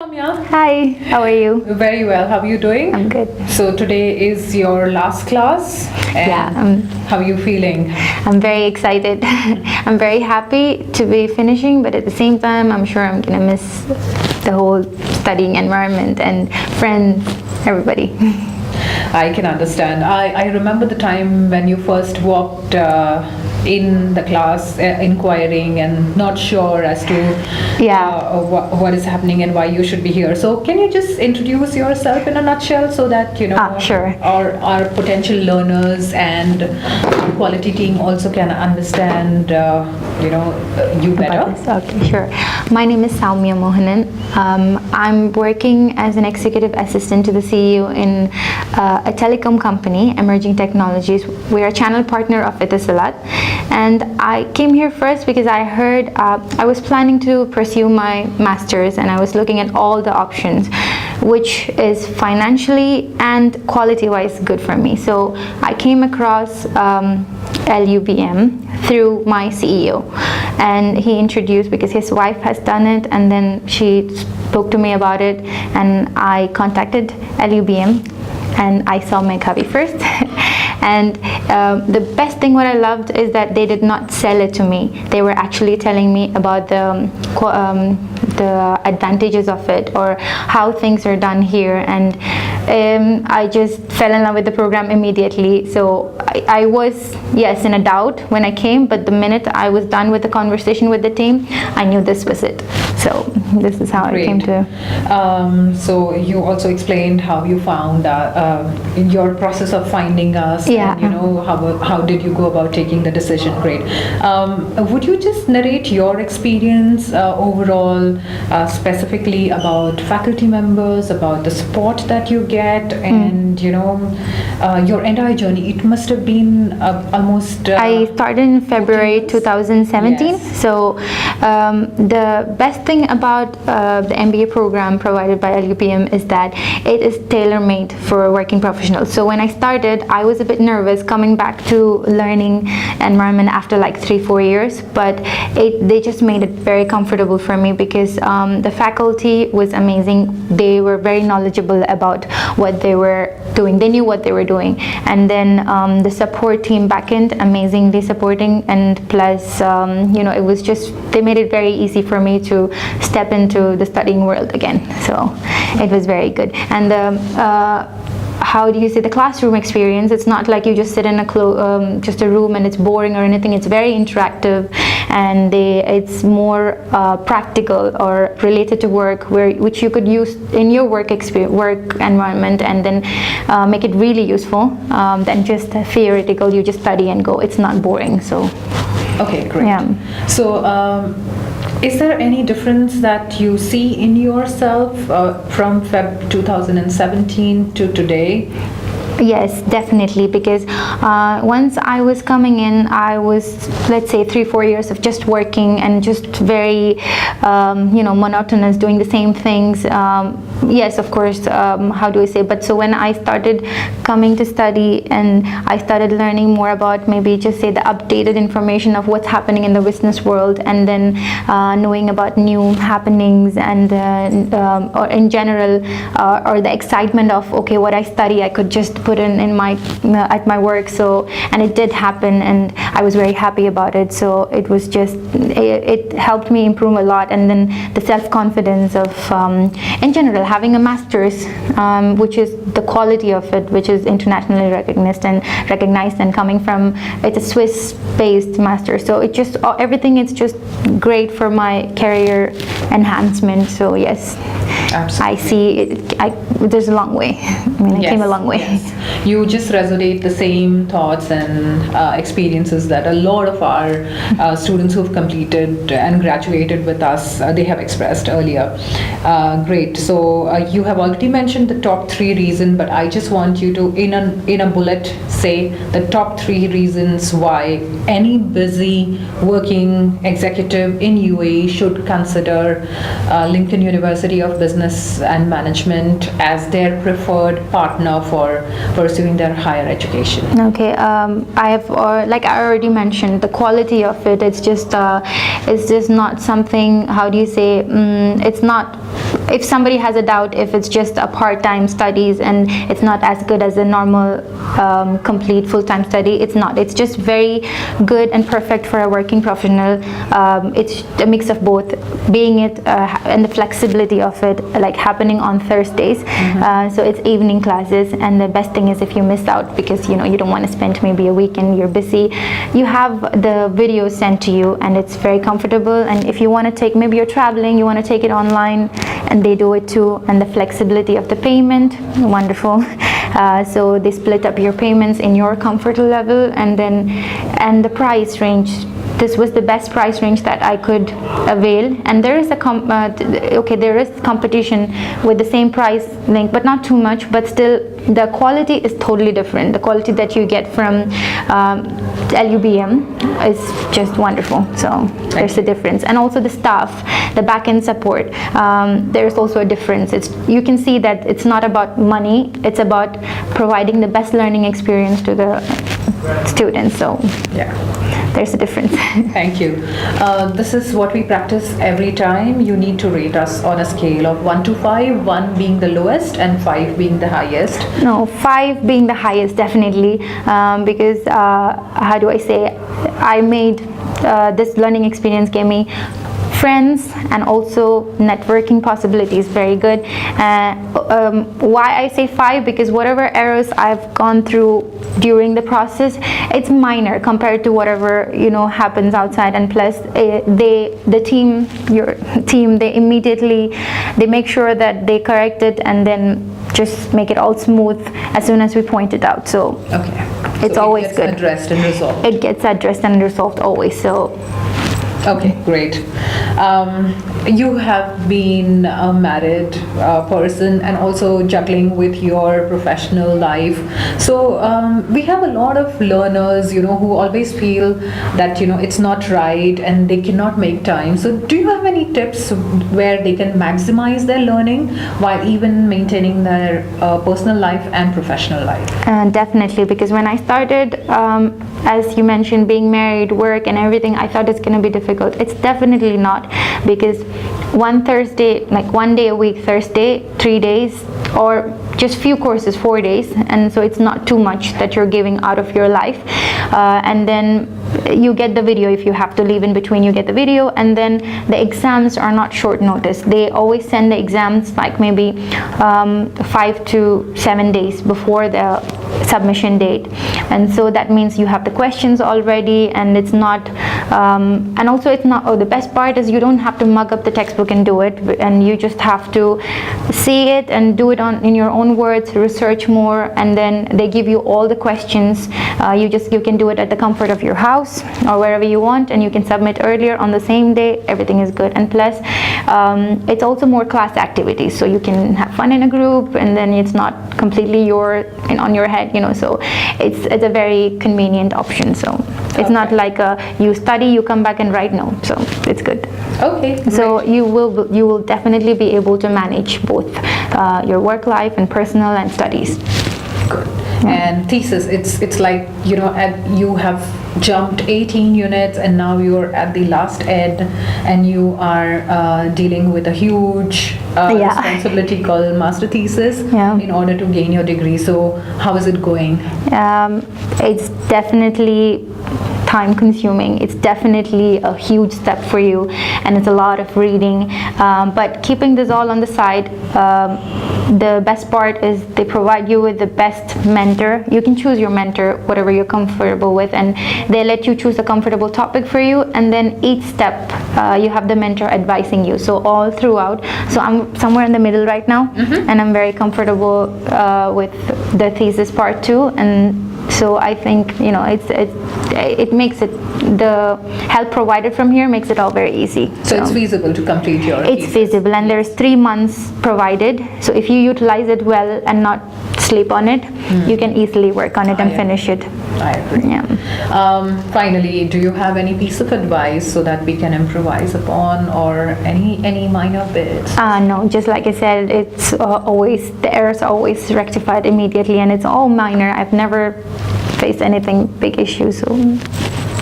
Soumya. Hi, how are you? Very well. How are you doing? I'm good. So today is your last class. And Yeah, how are you feeling? I'm very excited. I'm very happy to be finishing, but at the same time, I'm sure I'm gonna miss the whole studying environment and friends, everybody. I can understand. I remember the time when you first walked in the class, inquiring and not sure as to Yeah. what is happening and why you should be here. So can you just introduce yourself in a nutshell so that Sure. our potential learners and quality team also can understand you better? About this. Okay, sure. My name is Soumya Mohanan. I'm working as an executive assistant to the CEO in a telecom company, Emerging Technologies. We're a channel partner of EDEXCEL. And I came here first because I heard I was planning to pursue my master's, and I was looking at all the options, which is financially and quality-wise good for me. So I came across LUBM through my CEO, and he introduced because his wife has done it, and then she spoke to me about it, and I contacted LUBM and I saw Meghavi first. And the best thing what I loved is that they did not sell it to me. They were actually telling me about the advantages of it, or how things are done here, and I just fell in love with the program immediately. So I was, yes, in a doubt when I came, but the minute I was done with the conversation with the team, I knew this was it. So this is how Great. I came to. So you also explained how you found in your process of finding us. Yeah. And, how did you go about taking the decision? Great. Would you just narrate your experience overall, specifically about faculty members, about the support that you get, and your entire journey? It must have been almost. I started in February 2017. Yes. So the best thing about the MBA program provided by LUBM is that it is tailor-made for working professionals. So when I started, I was a bit nervous coming back to learning environment after like 3-4 years, but they just made it very comfortable for me because the faculty was amazing. They were very knowledgeable about what they were doing. They knew what they were doing. And then the support team backend, amazingly supporting, and plus it was just, they made it very easy for me to step into the studying world again. So it was very good. And how do you say, the classroom experience, it's not like you just sit in just a room and it's boring or anything. It's very interactive, and it's more practical or related to work, which you could use in your work environment, and then make it really useful than just theoretical. You just study and go. It's not boring. So okay, great. Yeah. So is there any difference that you see in yourself from Feb 2017 to today? Yes, definitely, because once I was coming in, I was, let's say, 3-4 years of just working and just very monotonous, doing the same things. Yes, of course, how do I say, but so when I started coming to study and I started learning more about, maybe just say, the updated information of what's happening in the business world, and then knowing about new happenings, and or in general, or the excitement of, okay, what I study I could just put in my at my work. So, and it did happen, and I was very happy about it. So it was just, it helped me improve a lot. And then the self-confidence of in general, having a master's, which is the quality of it, which is internationally recognized and coming from, it's a Swiss-based master. So it just, everything is just great for my career enhancement. So yes. Absolutely. I see it, there's a long way. I mean, I came a long way. Yes. You just resonate the same thoughts and experiences that a lot of our students who've completed and graduated with us, they have expressed earlier. Great. So you have already mentioned the top 3 reasons, but I just want you to, in a bullet, say the top 3 reasons why any busy working executive in UAE should consider Lincoln University of Business and Management as their preferred partner for pursuing their higher education? Okay, I have, like I already mentioned, the quality of it. It's just not something. How do you say? It's not. If somebody has a doubt, if it's just a part-time studies and it's not as good as a normal complete full-time study, it's not. It's just very good and perfect for a working professional. It's a mix of both, being it and the flexibility of it, like happening on Thursdays. So it's evening classes, and the best thing is if you miss out because you don't want to spend maybe a weekend, you're busy, you have the videos sent to you and it's very comfortable. And if you want to take, maybe you're traveling, you want to take it online, and they do it too. And the flexibility of the payment, wonderful. So they split up your payments in your comfort level, and the price range. This was the best price range that I could avail, and there is there is competition with the same price link, but not too much. But still, the quality is totally different. The quality that you get from LUBM is just wonderful. So there's a difference, and also the staff, the back-end support. There's also a difference. You can see that it's not about money. It's about providing the best learning experience to the students. So yeah. There's a difference. Thank you. This is what we practice every time. You need to rate us on a scale of 1 to 5, 1 being the lowest and 5 being the highest. No, 5 being the highest, definitely, because how do I say, I made this learning experience gave me friends and also networking possibilities, very good. Why I say 5? Because whatever errors I've gone through during the process, it's minor compared to whatever happens outside. And plus your team, they immediately make sure that they correct it and then just make it all smooth as soon as we point it out. So okay, it's always good. It gets addressed and resolved. It gets addressed and resolved always. So okay, great. You have been a married person and also juggling with your professional life. So we have a lot of learners, who always feel that, it's not right and they cannot make time. So do you have any tips where they can maximize their learning while even maintaining their personal life and professional life? Definitely, because when I started, as you mentioned, being married, work and everything, I thought it's going to be difficult. It's definitely not, because one Thursday, like 1 day a week, Thursday, 3 days, or just few courses, 4 days, and so it's not too much that you're giving out of your life. And then you get the video. If you have to leave in between, you get the video. And then the exams are not short notice. They always send the exams like maybe 5 to 7 days before the submission date, and so that means you have the questions already, and it's not and also it's not, the best part is you don't have to mug up the textbook and do it, and you just have to see it and do it in your own words, research more, and then they give you all the questions. You can do it at the comfort of your house or wherever you want, and you can submit earlier on the same day. Everything is good. And plus it's also more class activities, so you can have fun in a group, and then it's not completely on your head, so it's a very convenient option. So it's not like you study, you come back and write. No, so it's good. Okay, so you will definitely be able to manage both your work life and personal and studies. Good. And thesis, it's like you have jumped 18 units and now you're at the last ed, and you are dealing with a huge responsibility called master thesis in order to gain your degree. So how is it going? It's definitely time consuming. It's definitely a huge step for you, and it's a lot of reading, but keeping this all on the side, the best part is they provide you with the best mentor. You can choose your mentor, whatever you're comfortable with, and they let you choose a comfortable topic for you, and then each step you have the mentor advising you, so all throughout. So I'm somewhere in the middle right now, and I'm very comfortable with the thesis part too, and so I think it makes it, the help provided from here makes it all very easy. So it's feasible to complete your thesis. Feasible, and there's 3 months provided. So if you utilize it well and not sleep on it. You can easily work on it and finish it. I agree. Yeah. Finally, do you have any piece of advice so that we can improvise upon, or any minor bits? No, just like I said, it's always, the errors are always rectified immediately, and it's all minor. I've never faced anything big issue, so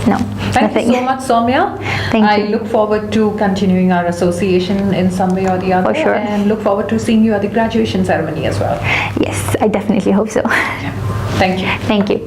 no. Thank nothing. you so much, Soumya. Thank I you. look forward to continuing our association in some way or the other, For sure. and look forward to seeing you at the graduation ceremony as well. Yes, I definitely hope so. Thank you. Thank you.